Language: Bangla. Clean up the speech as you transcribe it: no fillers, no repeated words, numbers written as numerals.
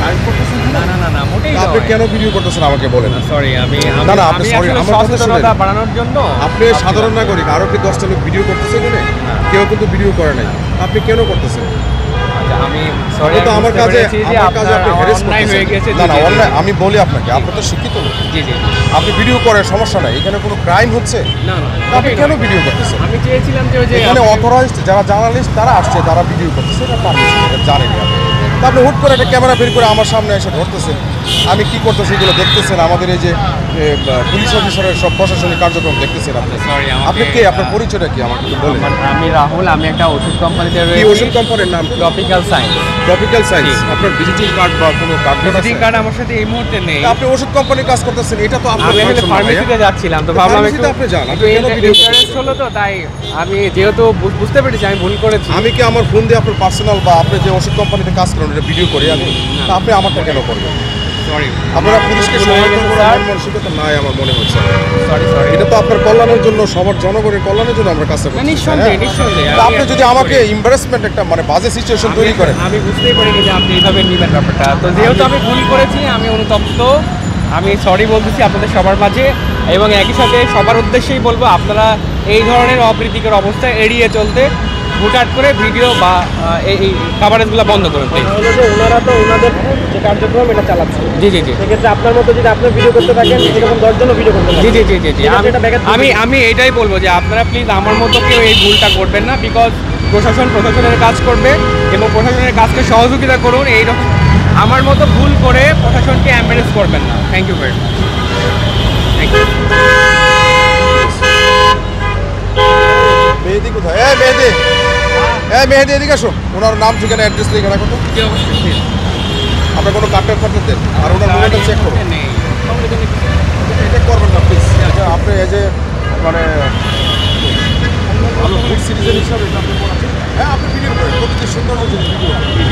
টাইম করতেছেন না না না না মোটেই আপনি কেন ভিডিও করতেছেন আমাকে বলেন সরি আমি না না আপনি সরি আমার কথা শুনুন সচেতনতা বাড়ানোর জন্য আপনি সাধারণ নাগরিক আরো কি 10টা লোক ভিডিও করতেছে এখানে কেউ কিন্তু ভিডিও করে নাই আপনি কেন করতেছেন আচ্ছা আমি সরি তো আমার কাছে আপনি হ্যারাস অন্যায় হয়ে গেছে না না অন্যায় আমি বলি আপনাকে আপনি তো শিক্ষিত লোক জি জি আপনি ভিডিও করেন সমস্যা নাই এখানে কোনো ক্রাইম হচ্ছে না না আপনি কেন ভিডিও করতেছেন আমি চেয়েছিলাম যে ওই যে এখানে অথরাইজড যারা জার্নালিস্ট তারা আসছে তারা ভিডিও করতেছে এটা পারমিশন এটা জানেনি আপনি তা আপনি হুট করে একটা ক্যামেরা বের করে আমার সামনে এসে ধরতেছেন আমি কি করতেছি এগুলো দেখতেছেন আমাদের এই যে পুলিশ অফিসারের সব প্রশাসনিক কার্যক্রম দেখতেছেন আপনি সরি আপনি কে আপনার পরিচয়টা কি আমাকে একটু বলেন আমি রাহুল আমি একটা ওষুধ কোম্পানিতে কি রয়েছি ওষুধ কোম্পানির নাম টপিক্যাল সায়েন্স টপিক্যাল সায়েন্স আপনার ভিজিটিং কার্ড বা কোনো কার্ড ভিজিটিং কার্ড আমার সাথে এই মুহূর্তে নেই আপনি ওষুধ কোম্পানির কাজ করতেছেন এটা তো আপনার আমি আসলে ফার্মেসিতে যাচ্ছিলাম তো ভাবলাম একটু আপনি যান আপনি একটু কেন ভিডিও ইন্টারেস্ট হলো তো তাই আমি যেহেতু বুঝতে পেরেছি আমি ভুল করেছি আমি কি আমার ফোন দিয়ে আপনার পার্সোনাল বা আপনি যে ওষুধ কোম্পানিতে কাজ করেন এটা ভিডিও করি আমি তা আপনি আমারটা কেন করবেন সরি আপনারা পুলিশকে সমর্থন করার মানসিকতা নাই আমার মনে হচ্ছে সরি এটা তো আপনার কল্যাণের জন্য সবার জনগণের কল্যাণের জন্য আমরা কাজটা করছি নিঃসন্দেহে নিঃসন্দেহে তা আপনি যদি আমাকে এমবারাসমেন্ট একটা মানে বাজে সিচুয়েশন তৈরি করেন আমি বুঝতেই পারিনি যে আপনি এইভাবে নেবেন ব্যাপারটা তো যেহেতু আমি ভুল করেছি আমি অনুতপ্ত আমি সরি বলতেছি আপনাদের সবার মাঝে এবং একই সাথে সবার উদ্দেশ্যেই বলবো আপনারা এই ধরনের অপ্রীতিকর অবস্থা এড়িয়ে চলতে হুটহাট করে ভিডিও বা এই কাভারেজগুলো বন্ধ করুন হলো যে ওনারা তো ওনাদের যে কার্যক্রম এটা চালাচ্ছে জি জি জি সেক্ষেত্রে আপনার মতো যদি আপনার ভিডিও করতে থাকেন এরকম 10 জনও ভিডিও করতে জি পারেন জি জি জি জি এটা ব্যাঘাত আমি এটাই বলবো যে আপনারা প্লিজ আমার মতো কেউ এই ভুলটা করবেন না বিকজ প্রশাসনের কাজ করবে এবং প্রশাসনের কাজকে সহযোগিতা করুন এইরকম আমার মতো ভুল করে প্রশাসনকে এম্বারেস করবেন না thank you very much thank you Mehedi কোথায় মেহেদি এদিকে আসো ওনার নাম ঠিকানা অ্যাড্রেস লিখে রাখো তো আপনার কোনো কার্ডের ফার্ডের দেন আর ওনার মোবাইলটা চেক করুন এটা করবেন না প্লিজ আপনি এই যে মানে ভালো গুড সিটিজেন হিসাবে হ্যাঁ আপনি ভিডিও করেন প্রকৃতির সৌন্দর্য ভিডিও